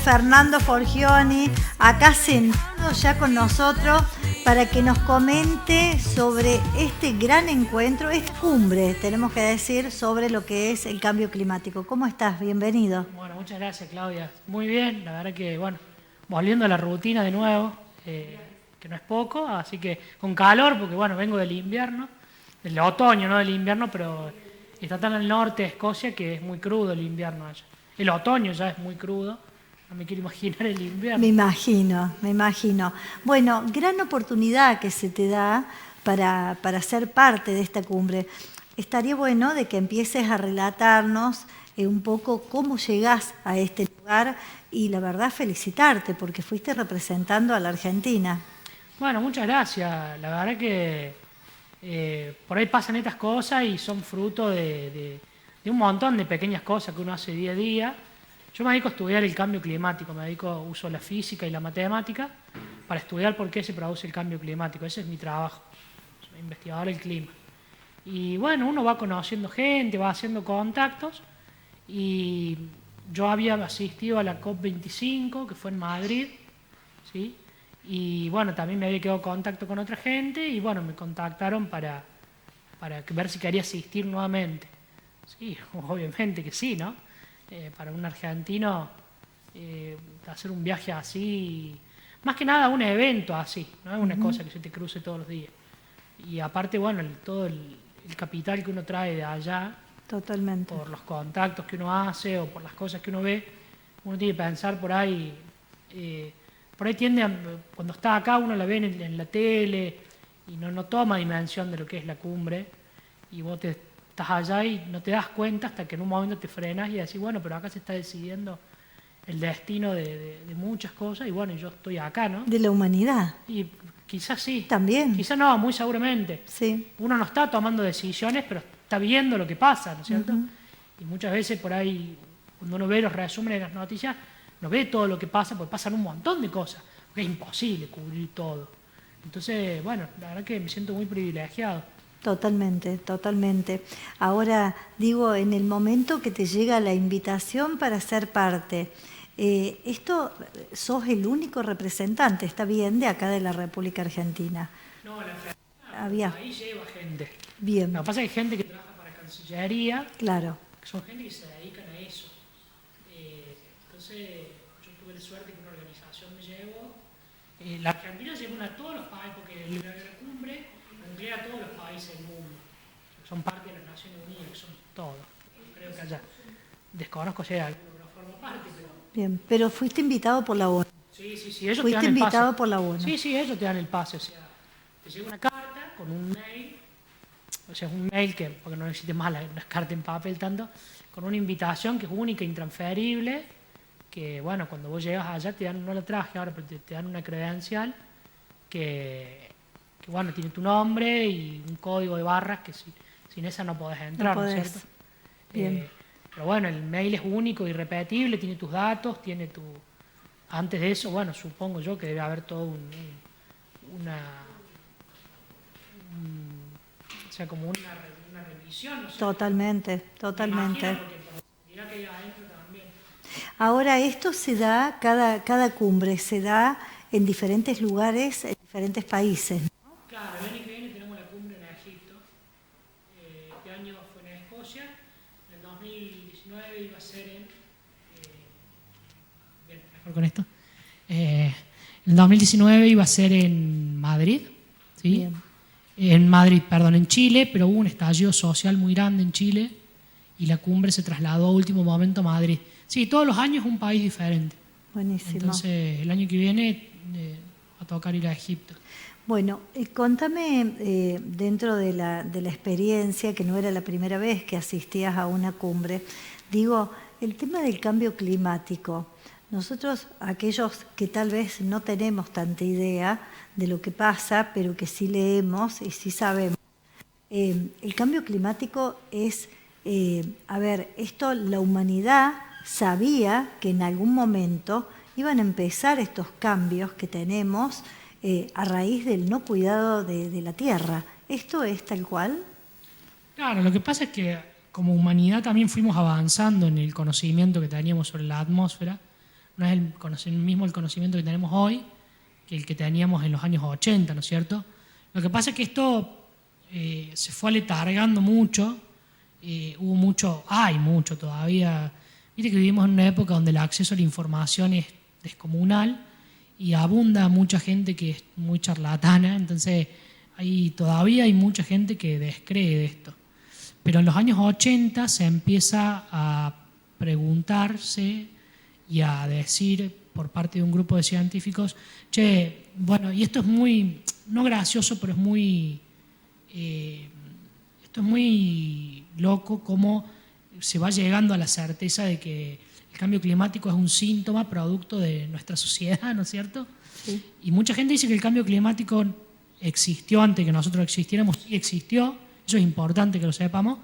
Fernando Forgioni, acá sentado ya con nosotros para que nos comente sobre este gran encuentro, esta cumbre, tenemos que decir, sobre lo que es el cambio climático. ¿Cómo estás? Bienvenido. Bueno, muchas gracias, Claudia. Muy bien, la verdad que, bueno, volviendo a la rutina de nuevo, que no es poco, así que con calor, porque, bueno, vengo del invierno, del otoño, no del invierno, pero está tan al norte de Escocia que es muy crudo el invierno allá. El otoño ya es muy crudo, no me quiero imaginar el invierno. Me imagino. Bueno, gran oportunidad que se te da para ser parte de esta cumbre. Estaría bueno de que empieces a relatarnos un poco cómo llegás a este lugar y la verdad felicitarte porque fuiste representando a la Argentina. Bueno, muchas gracias. La verdad que por ahí pasan estas cosas y son fruto de un montón de pequeñas cosas que uno hace día a día. Yo me dedico a estudiar el cambio climático, uso la física y la matemática para estudiar por qué se produce el cambio climático. Ese es mi trabajo, soy investigador del clima. Y bueno, uno va conociendo gente, va haciendo contactos y yo había asistido a la COP25, que fue en Madrid, ¿sí? Y bueno, también me había quedado en contacto con otra gente y bueno, me contactaron para ver si quería asistir nuevamente. Sí, obviamente que sí, ¿no? Para un argentino hacer un viaje así, más que nada un evento así, no es una cosa que se te cruce todos los días. Y aparte, bueno, todo el capital que uno trae de allá, Totalmente. por los contactos que uno hace o por las cosas que uno ve, uno tiene que pensar por ahí tiende cuando está acá uno la ve en la tele y no toma dimensión de lo que es la cumbre y vos estás allá y no te das cuenta hasta que en un momento te frenas y decís, bueno, pero acá se está decidiendo el destino de muchas cosas y bueno, yo estoy acá, ¿no? De la humanidad. Y quizás sí. También. Quizás no, muy seguramente. Sí. Uno no está tomando decisiones, pero está viendo lo que pasa, ¿no es cierto? Y muchas veces por ahí, cuando uno ve los resúmenes de las noticias, no ve todo lo que pasa, porque pasan un montón de cosas, porque es imposible cubrir todo. Entonces, bueno, la verdad que me siento muy privilegiado. Totalmente. Ahora, digo, en el momento que te llega la invitación para ser parte, sos el único representante, está bien, de acá de la República Argentina. No, la Había. ahí lleva gente. Bien. Lo que pasa es que hay gente que trabaja para Cancillería, Claro. que son gente que se dedican a eso. Entonces, yo tuve la suerte que una organización me llevó. La Argentina llegó a todos los países, porque la cumbre nuclea a todos los países del mundo. Son parte de las Naciones Unidas, que son todos. Creo que allá. Desconozco si hay alguno que no forma parte, pero... Bien, pero fuiste invitado por la ONU. Sí, ellos te dan el pase. Fuiste invitado por la ONU. Sí, ellos te dan el pase. O sea, te llega una carta con un mail, o sea, es un mail que, porque no existe más las cartas en papel tanto, con una invitación que es única, intransferible, que bueno, cuando vos llegas allá te dan, no la traje ahora, pero te dan una credencial que bueno, tiene tu nombre y un código de barras que sin esa no podés entrar, ¿no es cierto? Bien. Pero bueno, el mail es único, irrepetible, tiene tus datos, tiene tu... Antes de eso, bueno, supongo yo que debe haber todo o sea, como una revisión, no sé. Totalmente. Me imagino, porque por la seguridad que hay adentro también. Ahora, esto se da, cada cumbre se da en diferentes lugares, en diferentes países. Claro, el año que viene tenemos la cumbre en Egipto. Este año fue en Escocia. En el 2019 iba a ser en... bien, mejor con esto. En el 2019 iba a ser en Madrid, ¿sí? Bien. En Chile, pero hubo un estallido social muy grande en Chile y la cumbre se trasladó a último momento a Madrid. Sí, todos los años es un país diferente. Buenísimo. Entonces, el año que viene va a tocar ir a Egipto. Bueno, contame dentro de la experiencia, que no era la primera vez que asistías a una cumbre, digo, el tema del cambio climático. Nosotros, aquellos que tal vez no tenemos tanta idea de lo que pasa, pero que sí leemos y sí sabemos, el cambio climático es, esto la humanidad sabía que en algún momento iban a empezar estos cambios que tenemos a raíz del no cuidado de la tierra. ¿Esto es tal cual? Claro, lo que pasa es que como humanidad también fuimos avanzando en el conocimiento que teníamos sobre la atmósfera. no es mismo el conocimiento que tenemos hoy que el que teníamos en los años 80, ¿no es cierto? Lo que pasa es que esto se fue aletargando mucho, hay mucho todavía. Viste que vivimos en una época donde el acceso a la información es descomunal y abunda mucha gente que es muy charlatana, entonces todavía hay mucha gente que descree de esto. Pero en los años 80 se empieza a preguntarse y a decir por parte de un grupo de científicos, y esto es muy, no gracioso, pero esto es muy loco cómo se va llegando a la certeza de que el cambio climático es un síntoma producto de nuestra sociedad, ¿no es cierto? Sí. Y mucha gente dice que el cambio climático existió antes que nosotros existiéramos, sí existió, eso es importante que lo sepamos,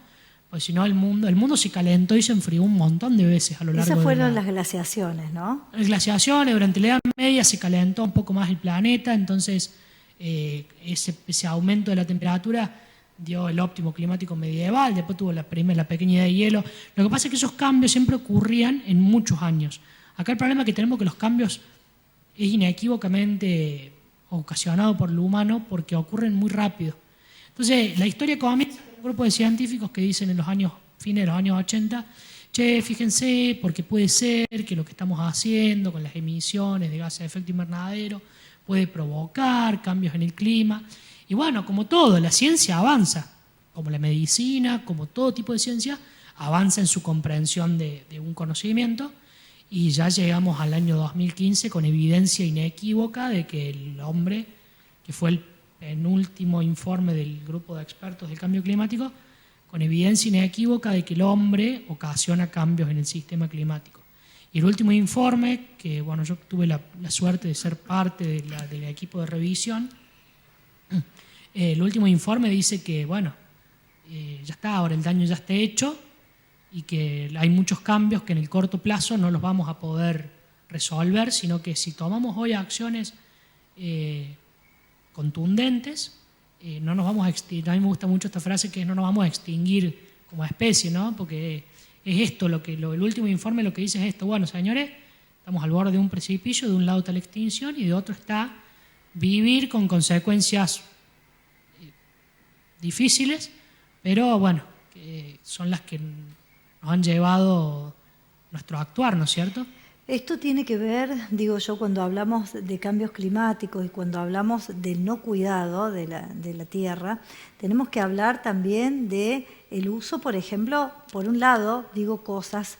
pues si no el mundo se calentó y se enfrió un montón de veces a lo largo de Esas fueron las glaciaciones, ¿no? Las glaciaciones, durante la Edad Media se calentó un poco más el planeta, entonces ese aumento de la temperatura dio el óptimo climático medieval, después tuvo la pequeña edad de hielo. Lo que pasa es que esos cambios siempre ocurrían en muchos años. Acá el problema es que tenemos que los cambios es inequívocamente ocasionado por lo humano porque ocurren muy rápido. Entonces, la historia comienza con un grupo de científicos que dicen en los fines de los años 80, fíjense, porque puede ser que lo que estamos haciendo con las emisiones de gases de efecto invernadero puede provocar cambios en el clima. Y bueno, como todo, la ciencia avanza, como la medicina, como todo tipo de ciencia, avanza en su comprensión de un conocimiento y ya llegamos al año 2015 con evidencia inequívoca de que el hombre, que fue el penúltimo informe del grupo de expertos del cambio climático, con evidencia inequívoca de que el hombre ocasiona cambios en el sistema climático. Y el último informe, que bueno, yo tuve la suerte de ser parte del equipo de revisión, el último informe dice que bueno, ya está, ahora el daño ya está hecho y que hay muchos cambios que en el corto plazo no los vamos a poder resolver, sino que si tomamos hoy acciones contundentes, no nos vamos a extinguir. A mí me gusta mucho esta frase que es no nos vamos a extinguir como especie, ¿no? Porque es esto, el último informe lo que dice es esto, bueno señores, estamos al borde de un precipicio, de un lado está la extinción y de otro está vivir con consecuencias difíciles, pero bueno, que son las que nos han llevado nuestro actuar, ¿no es cierto? Esto tiene que ver, digo yo, cuando hablamos de cambios climáticos y cuando hablamos del no cuidado de la tierra, tenemos que hablar también de el uso, por ejemplo, por un lado, digo cosas,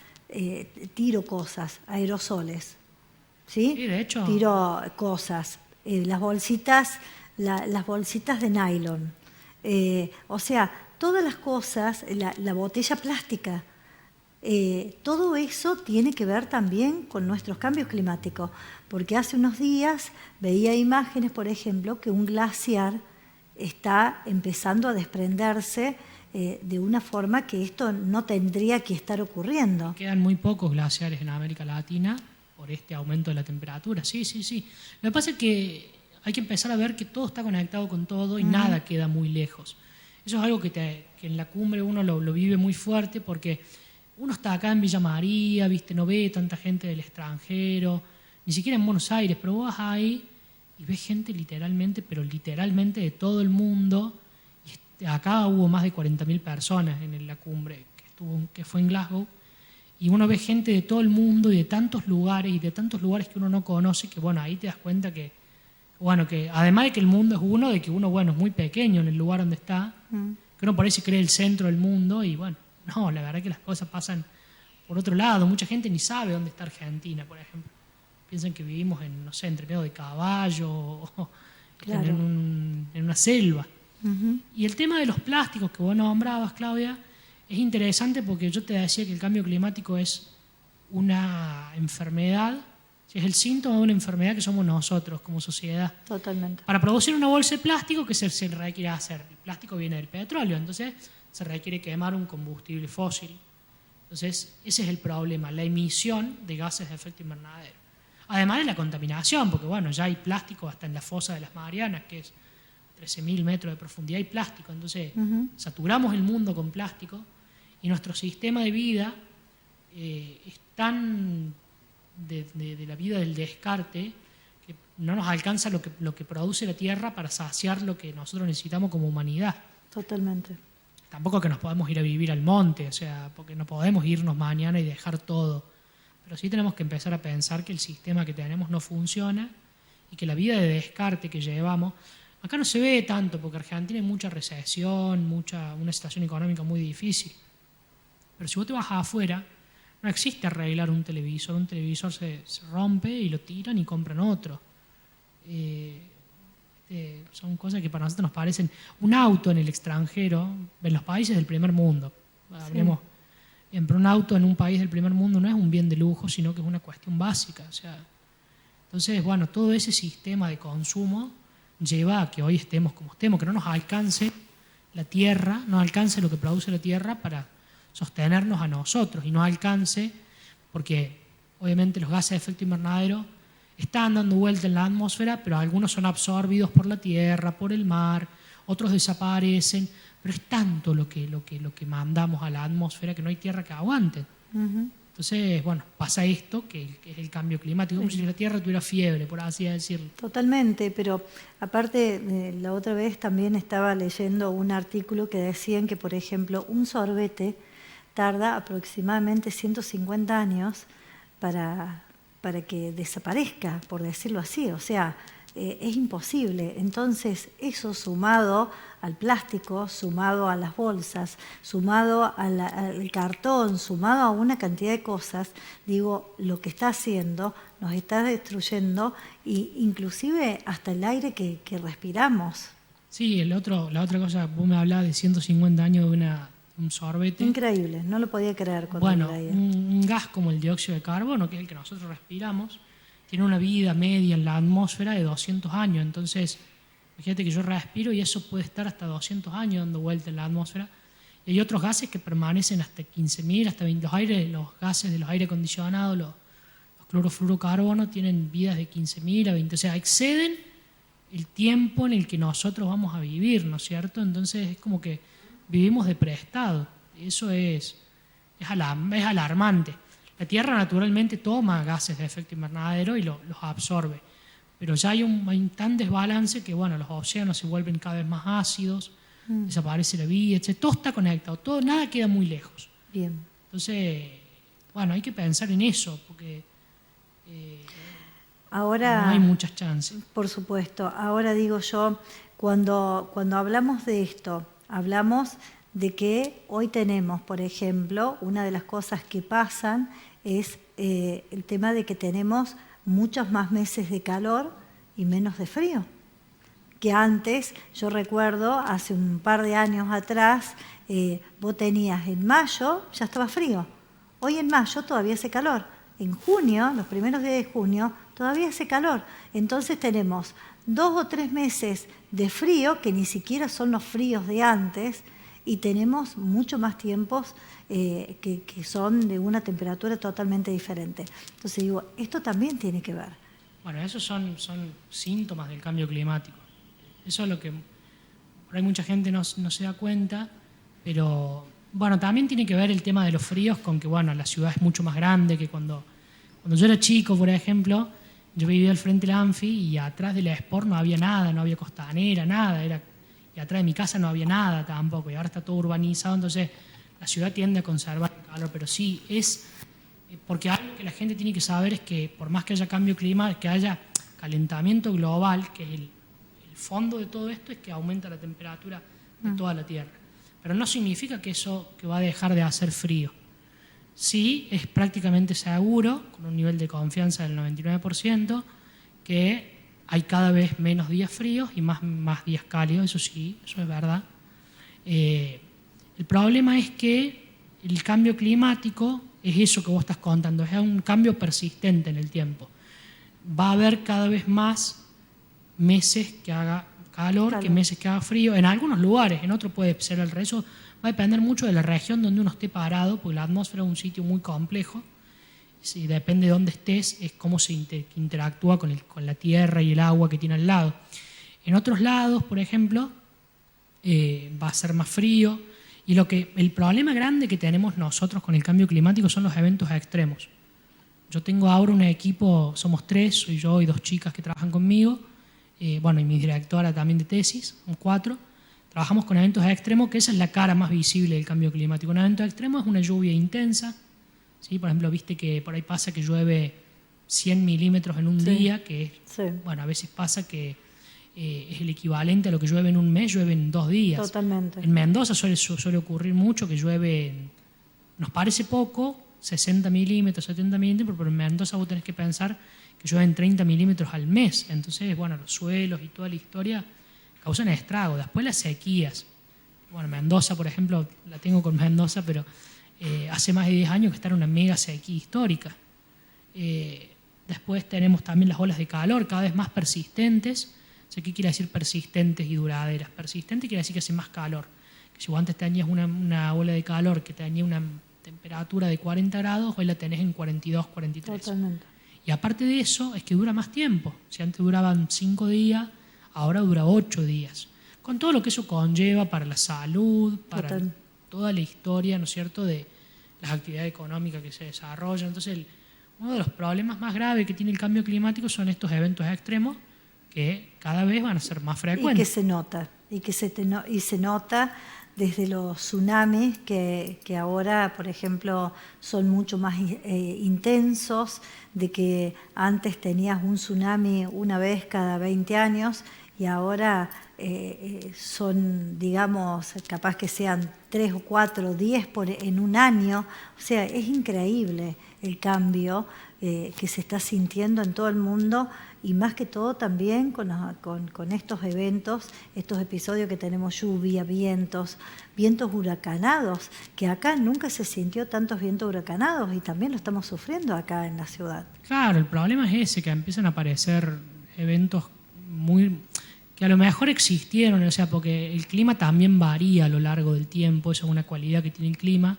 tiro cosas, aerosoles, ¿sí? Sí, de hecho. Tiro cosas, las bolsitas de nylon, o sea, todas las cosas, la botella plástica. Todo eso tiene que ver también con nuestros cambios climáticos, porque hace unos días veía imágenes, por ejemplo, que un glaciar está empezando a desprenderse de una forma que esto no tendría que estar ocurriendo. Quedan muy pocos glaciares en América Latina por este aumento de la temperatura, sí. Lo que pasa es que hay que empezar a ver que todo está conectado con todo y nada queda muy lejos. Eso es algo que en la cumbre uno lo vive muy fuerte porque uno está acá en Villa María, ¿viste? No ve tanta gente del extranjero, ni siquiera en Buenos Aires, pero vos vas ahí y ves gente literalmente de todo el mundo. Y acá hubo más de 40.000 personas en la cumbre que fue en Glasgow, y uno ve gente de todo el mundo y de tantos lugares que uno no conoce, que bueno, ahí te das cuenta que además de que el mundo es uno, de que uno, bueno, es muy pequeño en el lugar donde está, que uno por ahí se cree el centro del mundo y bueno, no, la verdad que las cosas pasan por otro lado. Mucha gente ni sabe dónde está Argentina, por ejemplo. Piensan que vivimos en, no sé, entre medio de caballo o claro, en una selva. Y el tema de los plásticos que vos nombrabas, Claudia, es interesante porque yo te decía que el cambio climático es una enfermedad, es el síntoma de una enfermedad que somos nosotros como sociedad. Totalmente. Para producir una bolsa de plástico, ¿qué se requiere hacer? El plástico viene del petróleo, entonces se requiere quemar un combustible fósil. Entonces, ese es el problema, la emisión de gases de efecto invernadero. Además de la contaminación, porque bueno, ya hay plástico hasta en la fosa de las Marianas, que es 13.000 metros de profundidad, hay plástico. Entonces, saturamos el mundo con plástico y nuestro sistema de vida es tan de la vida del descarte, que no nos alcanza lo que produce la Tierra para saciar lo que nosotros necesitamos como humanidad. Totalmente. Tampoco que nos podemos ir a vivir al monte, o sea, porque no podemos irnos mañana y dejar todo. Pero sí tenemos que empezar a pensar que el sistema que tenemos no funciona y que la vida de descarte que llevamos, acá no se ve tanto porque Argentina hay mucha recesión, una situación económica muy difícil. Pero si vos te vas afuera, no existe arreglar un televisor se rompe y lo tiran y compran otro. Son cosas que para nosotros nos parecen. Un auto en el extranjero, en los países del primer mundo, hablemos, pero un auto en un país del primer mundo no es un bien de lujo, sino que es una cuestión básica. O sea, entonces, bueno, todo ese sistema de consumo lleva a que hoy estemos como estemos, que no nos alcance la tierra, no alcance lo que produce la tierra para sostenernos a nosotros y no alcance, porque obviamente los gases de efecto invernadero están dando vuelta en la atmósfera, pero algunos son absorbidos por la tierra, por el mar, otros desaparecen, pero es tanto lo que mandamos a la atmósfera que no hay tierra que aguante. Entonces, bueno, pasa esto, que es el cambio climático, como si la tierra tuviera fiebre, por así decirlo. Totalmente, pero aparte, la otra vez también estaba leyendo un artículo que decían que, por ejemplo, un sorbete tarda aproximadamente 150 años para que desaparezca, por decirlo así. O sea, es imposible. Entonces, eso sumado al plástico, sumado a las bolsas, sumado al cartón, sumado a una cantidad de cosas, digo, lo que está haciendo nos está destruyendo, e inclusive hasta el aire que respiramos. Sí, la otra cosa, vos me hablabas de 150 años de un sorbete. Increíble, no lo podía creer cuando lo leía. Un gas como el dióxido de carbono, que es el que nosotros respiramos, tiene una vida media en la atmósfera de 200 años. Entonces, fíjate que yo respiro y eso puede estar hasta 200 años dando vuelta en la atmósfera. Y hay otros gases que permanecen hasta 15.000, hasta 20. Los gases de los aire acondicionados, los clorofluorocarbonos, tienen vidas de 15.000 a 20. O sea, exceden el tiempo en el que nosotros vamos a vivir, ¿no es cierto? Entonces, es como que vivimos de prestado. Eso es alarmante. La Tierra naturalmente toma gases de efecto invernadero y los absorbe, pero ya hay un tan desbalance que bueno, los océanos se vuelven cada vez más ácidos, desaparece la vida, etc. Todo está conectado, nada queda muy lejos. Bien. Entonces, bueno, hay que pensar en eso, porque ahora, no hay muchas chances. Por supuesto. Ahora digo yo, cuando hablamos de esto, hablamos de que hoy tenemos, por ejemplo, una de las cosas que pasan es el tema de que tenemos muchos más meses de calor y menos de frío. Que antes, yo recuerdo, hace un par de años atrás, vos tenías en mayo, ya estaba frío. Hoy en mayo todavía hace calor. En junio, los primeros días de junio, todavía hace calor. Entonces tenemos 2 o 3 meses de frío, que ni siquiera son los fríos de antes, y tenemos mucho más tiempos que son de una temperatura totalmente diferente. Entonces digo, esto también tiene que ver. Bueno, esos son síntomas del cambio climático. Eso es lo que por ahí mucha gente no se da cuenta, pero bueno, también tiene que ver el tema de los fríos con que bueno, la ciudad es mucho más grande que cuando yo era chico, por ejemplo, yo vivía al frente del Anfi y atrás de la Sport no había nada, no había costanera, nada, y atrás de mi casa no había nada tampoco, y ahora está todo urbanizado, entonces la ciudad tiende a conservar el calor, pero sí es, porque algo que la gente tiene que saber es que por más que haya cambio climático, que haya calentamiento global, que es el fondo de todo esto, es que aumenta la temperatura de toda la Tierra. Pero no significa que eso que va a dejar de hacer frío. Sí, es prácticamente seguro, con un nivel de confianza del 99%, que hay cada vez menos días fríos y más días cálidos, eso sí, eso es verdad. El problema es que el cambio climático es eso que vos estás contando, es un cambio persistente en el tiempo. Va a haber cada vez más meses que haga calor que meses que haga frío, en algunos lugares, en otros puede ser el resto. Va a depender mucho de la región donde uno esté parado, porque la atmósfera es un sitio muy complejo. Si depende de dónde estés, es cómo se interactúa con la tierra y el agua que tiene al lado. En otros lados, por ejemplo, va a ser más frío. Y el problema grande que tenemos nosotros con el cambio climático son los eventos extremos. Yo tengo ahora un equipo, somos 3, soy yo y 2 chicas que trabajan conmigo, y mi directora también de tesis, son 4. Trabajamos con eventos extremos, que esa es la cara más visible del cambio climático. Un evento extremo es una lluvia intensa, ¿sí? Por ejemplo, viste que por ahí pasa que llueve 100 milímetros en un día, que es, a veces pasa que es el equivalente a lo que llueve en un mes, llueve en 2 días. Totalmente. En Mendoza suele ocurrir mucho que llueve, nos parece poco, 60 milímetros, 70 milímetros, pero en Mendoza vos tenés que pensar que llueven 30 milímetros al mes. Entonces, los suelos y toda la historia causan estrago. Después las sequías. Mendoza, por ejemplo, la tengo con Mendoza, pero hace más de 10 años que está en una mega sequía histórica. Después tenemos también las olas de calor, cada vez más persistentes. ¿Qué quiere decir persistentes y duraderas? Persistente quiere decir que hace más calor. Que si vos antes tenías una ola de calor que tenía una temperatura de 40 grados, hoy la tenés en 42, 43. Totalmente. Y aparte de eso, es que dura más tiempo. Si antes duraban 5 días, ahora dura 8 días. Con todo lo que eso conlleva para la salud, para toda la historia, ¿no es cierto?, de las actividades económicas que se desarrollan. Entonces, uno de los problemas más graves que tiene el cambio climático son estos eventos extremos que cada vez van a ser más frecuentes. Y que se nota, y se nota desde los tsunamis, que ahora, por ejemplo, son mucho más intensos, de que antes tenías un tsunami una vez cada 20 años y ahora son, digamos, capaz que sean 3 o 4 o 10 en un año. O sea, es increíble el cambio que se está sintiendo en todo el mundo, y más que todo también con estos eventos, estos episodios que tenemos, lluvia, vientos huracanados, que acá nunca se sintió tantos vientos huracanados y también lo estamos sufriendo acá en la ciudad. Claro, el problema es ese, que empiezan a aparecer eventos que a lo mejor existieron, o sea, porque el clima también varía a lo largo del tiempo, esa es una cualidad que tiene el clima,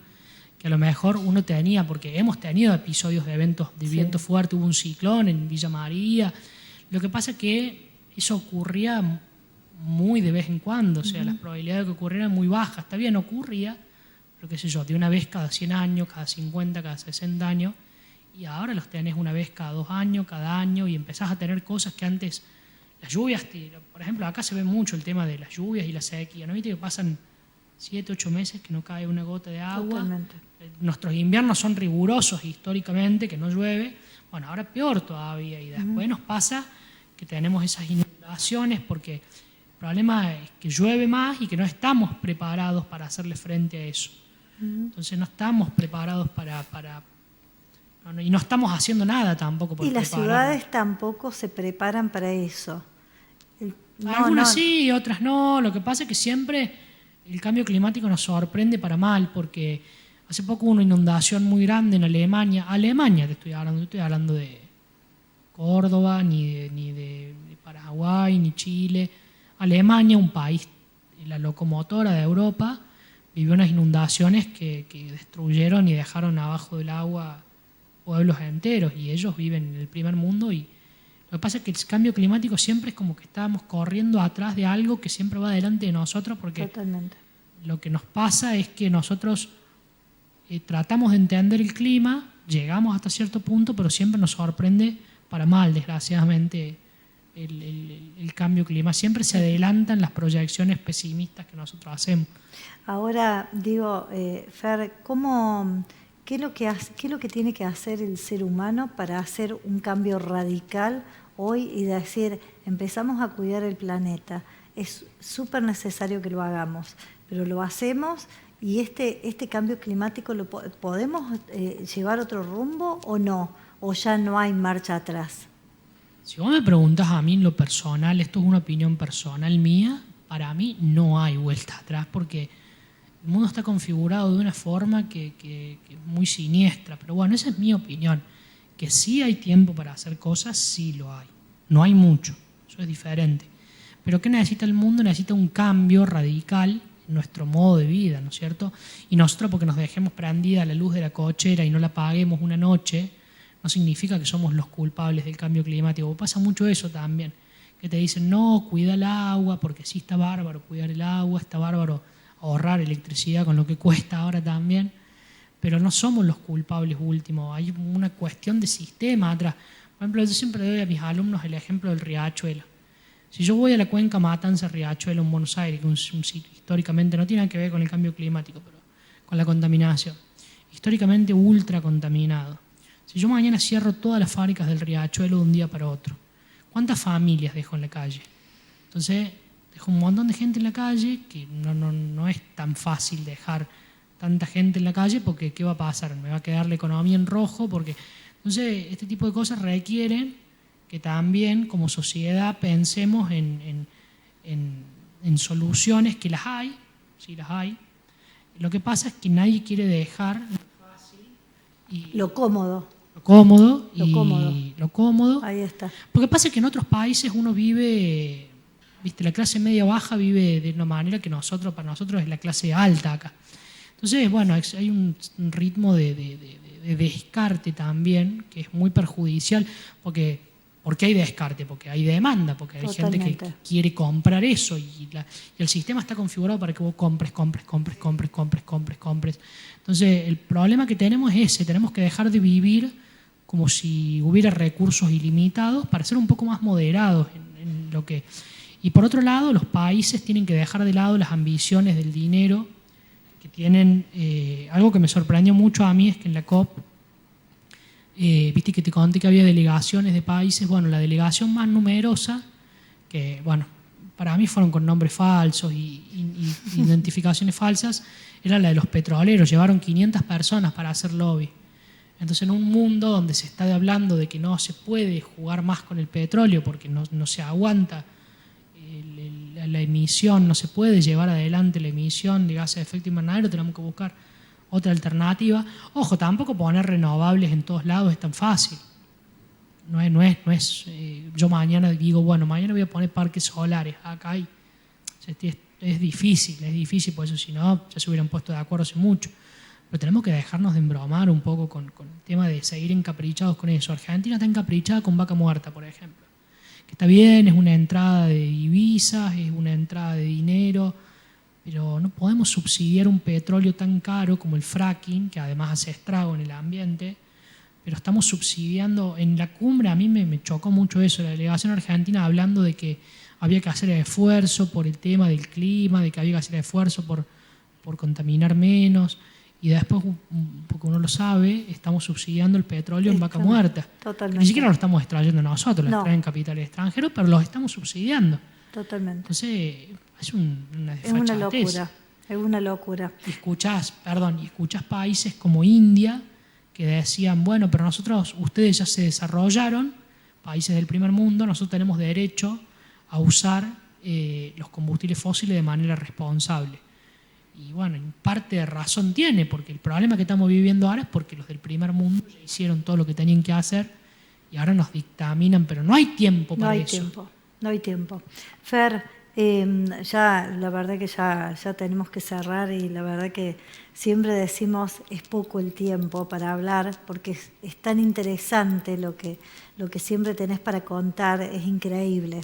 que a lo mejor uno tenía, porque hemos tenido episodios de eventos de viento fuerte, hubo un ciclón en Villa María. Lo que pasa es que eso ocurría muy de vez en cuando, o sea, las probabilidades de que ocurriera eran muy bajas. Está bien, ocurría, pero qué sé yo, de una vez cada 100 años, cada 50, cada 60 años, y ahora los tenés una vez cada 2 años, cada año, y empezás a tener cosas que antes, las lluvias, por ejemplo, acá se ve mucho el tema de las lluvias y la sequía, ¿no viste que pasan 7, 8 meses que no cae una gota de agua? Totalmente. Nuestros inviernos son rigurosos históricamente, que no llueve. Ahora peor todavía. Y después nos pasa que tenemos esas inundaciones porque el problema es que llueve más y que no estamos preparados para hacerle frente a eso. Entonces no estamos preparados y no estamos haciendo nada tampoco por prepararnos. Y las ciudades tampoco se preparan para eso. Algunas sí y otras no. Lo que pasa es que siempre el cambio climático nos sorprende para mal, porque hace poco hubo una inundación muy grande en Alemania. Alemania te estoy hablando, no estoy hablando de Córdoba, ni de Paraguay, ni Chile. Alemania, un país, la locomotora de Europa, vivió unas inundaciones que destruyeron y dejaron abajo del agua pueblos enteros, y ellos viven en el primer mundo. Y lo que pasa es que el cambio climático siempre es como que estábamos corriendo atrás de algo que siempre va delante de nosotros, porque Totalmente. Lo que nos pasa es que nosotros tratamos de entender el clima, llegamos hasta cierto punto, pero siempre nos sorprende para mal, desgraciadamente, el cambio climático. Siempre se adelantan las proyecciones pesimistas que nosotros hacemos. Ahora, digo, Fer, ¿qué es lo que tiene que hacer el ser humano para hacer un cambio radical hoy y decir, empezamos a cuidar el planeta? Es súper necesario que lo hagamos, pero lo hacemos, y este cambio climático lo podemos llevar a otro rumbo o no, o ya no hay marcha atrás. Si vos me preguntas a mí en lo personal, esto es una opinión personal mía, para mí no hay vuelta atrás, porque el mundo está configurado de una forma que es muy siniestra. Pero bueno, esa es mi opinión. Que sí hay tiempo para hacer cosas, sí lo hay. No hay mucho, eso es diferente. Pero ¿qué necesita el mundo? Necesita un cambio radical en nuestro modo de vida, ¿no es cierto? Y nosotros, porque nos dejemos prendida la luz de la cochera y no la apaguemos una noche, no significa que somos los culpables del cambio climático. Pasa mucho eso también, que te dicen, no, cuida el agua, porque sí está bárbaro cuidar el agua, está bárbaro ahorrar electricidad con lo que cuesta ahora también. pero no somos los culpables últimos, hay una cuestión de sistema atrás. Por ejemplo, yo siempre doy a mis alumnos el ejemplo del riachuelo. Si yo voy a la cuenca Matanza-Riachuelo en Buenos Aires, que un sitio históricamente no tiene nada que ver con el cambio climático, pero con la contaminación, históricamente ultra contaminado. Si yo mañana cierro todas las fábricas del Riachuelo de un día para otro, ¿cuántas familias dejo en la calle? Entonces, dejo un montón de gente en la calle, que no es tan fácil dejar tanta gente en la calle, porque ¿qué va a pasar? Me va a quedar la economía en rojo, porque... Entonces, este tipo de cosas requieren que también como sociedad pensemos en soluciones, que las hay, sí las hay. Lo que pasa es que nadie quiere dejar lo cómodo. Lo cómodo. Ahí está. Porque pasa que en otros países uno vive, viste, la clase media baja vive de una manera que para nosotros es la clase alta acá. Entonces, bueno, hay un ritmo de descarte también que es muy perjudicial, porque ¿por qué hay descarte? Porque hay demanda, porque hay Totalmente. gente que quiere comprar eso y el sistema está configurado para que vos compres. Entonces, el problema que tenemos es ese, tenemos que dejar de vivir como si hubiera recursos ilimitados para ser un poco más moderados en lo que... Y por otro lado, los países tienen que dejar de lado las ambiciones del dinero que tienen. Algo que me sorprendió mucho a mí es que en la COP, viste que te conté que había delegaciones de países. Bueno, la delegación más numerosa, que bueno, para mí fueron con nombres falsos y identificaciones falsas, era la de los petroleros. Llevaron 500 personas para hacer lobby. Entonces, en un mundo donde se está hablando de que no se puede jugar más con el petróleo porque no se aguanta la emisión, no se puede llevar adelante la emisión de gases de efecto invernadero, tenemos que buscar otra alternativa. Ojo, tampoco poner renovables en todos lados es tan fácil. No es yo mañana digo, bueno, mañana voy a poner parques solares acá y es difícil, por eso si no, ya se hubieran puesto de acuerdo hace mucho. Pero tenemos que dejarnos de embromar un poco con el tema de seguir encaprichados con eso. Argentina está encaprichada con Vaca Muerta, por ejemplo. Que está bien, es una entrada de divisas, es una entrada de dinero, pero no podemos subsidiar un petróleo tan caro como el fracking, que además hace estrago en el ambiente, pero estamos subsidiando. En la cumbre a mí me chocó mucho eso, la delegación argentina hablando de que había que hacer esfuerzo por el tema del clima, de que había que hacer esfuerzo por contaminar menos, y después, porque uno lo sabe, estamos subsidiando el petróleo en Vaca Muerta. Totalmente. Ni siquiera lo estamos extrayendo nosotros, lo No. extraen capitales extranjeros, pero los estamos subsidiando. Totalmente. Entonces, es una Es una desfachatez. locura, es una locura. Y escuchás países como India que decían, bueno, pero ustedes ya se desarrollaron, países del primer mundo, nosotros tenemos derecho a usar los combustibles fósiles de manera responsable. Y bueno, en parte de razón tiene, porque el problema que estamos viviendo ahora es porque los del primer mundo ya hicieron todo lo que tenían que hacer y ahora nos dictaminan, pero no hay tiempo para eso. No hay tiempo. Fer, ya la verdad que ya tenemos que cerrar y la verdad que siempre decimos es poco el tiempo para hablar porque es tan interesante lo que siempre tenés para contar, es increíble.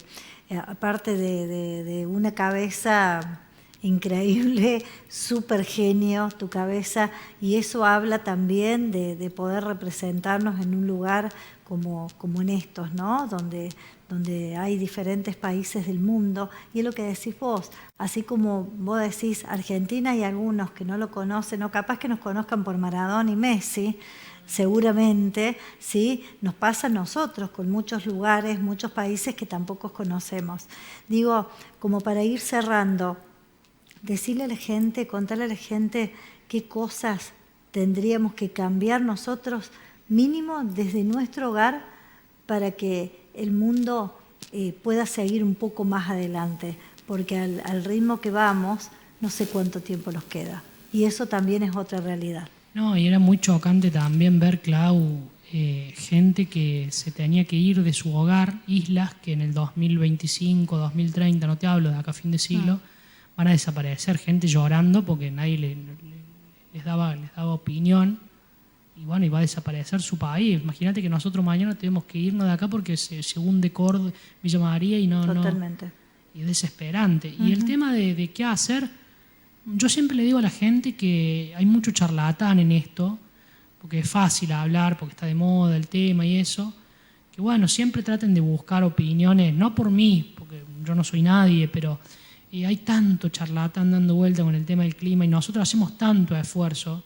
Aparte de una cabeza increíble, súper genio tu cabeza, y eso habla también de poder representarnos en un lugar como en estos, ¿no? Donde hay diferentes países del mundo, y es lo que decís vos, así como vos decís Argentina, hay algunos que no lo conocen, o capaz que nos conozcan por Maradona y Messi, seguramente, ¿sí? Nos pasa a nosotros con muchos lugares, muchos países que tampoco conocemos. Digo, como para ir cerrando, decirle a la gente, contarle a la gente qué cosas tendríamos que cambiar nosotros, mínimo desde nuestro hogar, para que el mundo pueda seguir un poco más adelante, porque al ritmo que vamos, no sé cuánto tiempo nos queda. Y eso también es otra realidad. No, y era muy chocante también ver, Clau, gente que se tenía que ir de su hogar, islas que en el 2025, 2030, no te hablo de acá a fin de siglo, van a desaparecer, gente llorando porque nadie les daba opinión, y bueno, y va a desaparecer su país. Imagínate que nosotros mañana tenemos que irnos de acá porque se hunde Córdoba, Villa María, y Totalmente. y es desesperante. Y el tema de qué hacer, yo siempre le digo a la gente que hay mucho charlatán en esto, porque es fácil hablar, porque está de moda el tema y eso, que bueno, siempre traten de buscar opiniones, no por mí, porque yo no soy nadie, pero hay tanto charlatán dando vuelta con el tema del clima y nosotros hacemos tanto esfuerzo,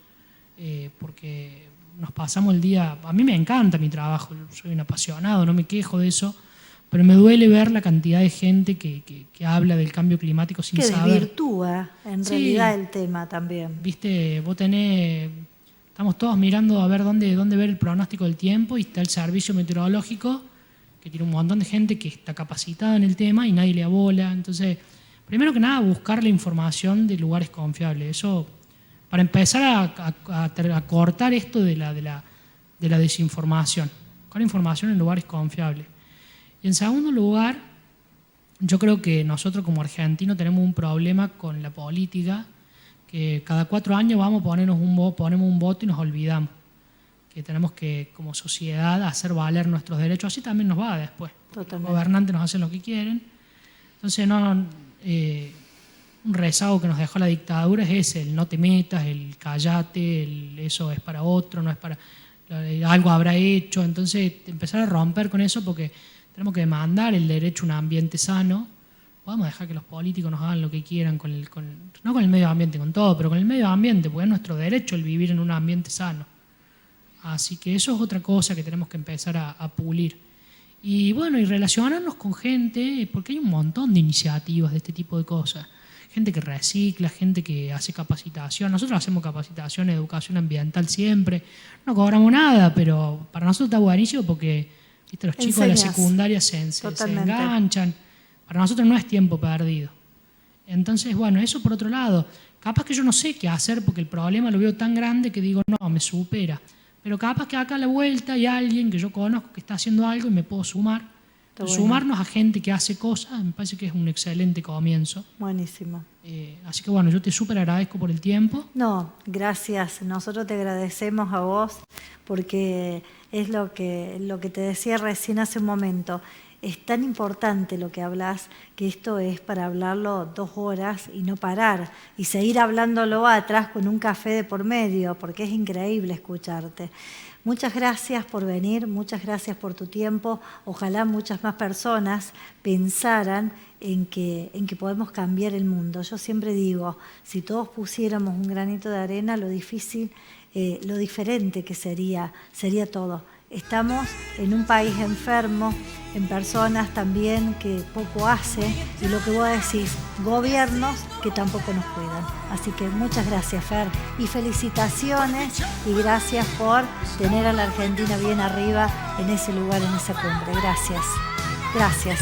porque nos pasamos el día, a mí me encanta mi trabajo, soy un apasionado, no me quejo de eso, pero me duele ver la cantidad de gente que habla del cambio climático sin saber. Que desvirtúa en realidad el tema también. Viste, estamos todos mirando a ver dónde ver el pronóstico del tiempo y está el servicio meteorológico que tiene un montón de gente que está capacitada en el tema y nadie le abola. Entonces, primero que nada, buscar la información de lugares confiables. Eso, para empezar a cortar esto de la desinformación. Buscar información en lugares confiables. Y en segundo lugar, yo creo que nosotros como argentinos tenemos un problema con la política, que cada 4 años ponemos un voto y nos olvidamos. Que tenemos que, como sociedad, hacer valer nuestros derechos. Así también nos va después. Totalmente. Los gobernantes nos hacen lo que quieren. Entonces, un rezago que nos dejó la dictadura es ese, el no te metas, el callate, eso es para otro, no es para... algo habrá hecho. Entonces, empezar a romper con eso porque tenemos que demandar el derecho a un ambiente sano. Podemos dejar que los políticos nos hagan lo que quieran, no con el medio ambiente, con todo, pero con el medio ambiente, porque es nuestro derecho el vivir en un ambiente sano. Así que eso es otra cosa que tenemos que empezar a pulir. Y bueno, y relacionarnos con gente, porque hay un montón de iniciativas de este tipo de cosas. Gente que recicla, gente que hace capacitación. Nosotros hacemos capacitación de educación ambiental siempre. No cobramos nada, pero para nosotros está buenísimo porque, ¿viste? Los chicos de la secundaria se enganchan. Para nosotros no es tiempo perdido. Entonces, bueno, eso por otro lado. Capaz que yo no sé qué hacer porque el problema lo veo tan grande que digo, no, me supera. Pero capaz que acá a la vuelta hay alguien que yo conozco que está haciendo algo y me puedo sumar. Sumarnos a gente que hace cosas, me parece que es un excelente comienzo. Buenísimo. Así que bueno, yo te súper agradezco por el tiempo. No, gracias. Nosotros te agradecemos a vos porque es lo que te decía recién hace un momento. Es tan importante lo que hablas que esto es para hablarlo 2 horas y no parar y seguir hablándolo atrás con un café de por medio porque es increíble escucharte. Muchas gracias por venir, muchas gracias por tu tiempo. Ojalá muchas más personas pensaran en que podemos cambiar el mundo. Yo siempre digo, si todos pusiéramos un granito de arena, lo diferente que sería todo. Estamos en un país enfermo, en personas también que poco hacen y lo que vos decís, gobiernos que tampoco nos cuidan. Así que muchas gracias, Fer, y felicitaciones y gracias por tener a la Argentina bien arriba en ese lugar, en esa cumbre. Gracias. Gracias.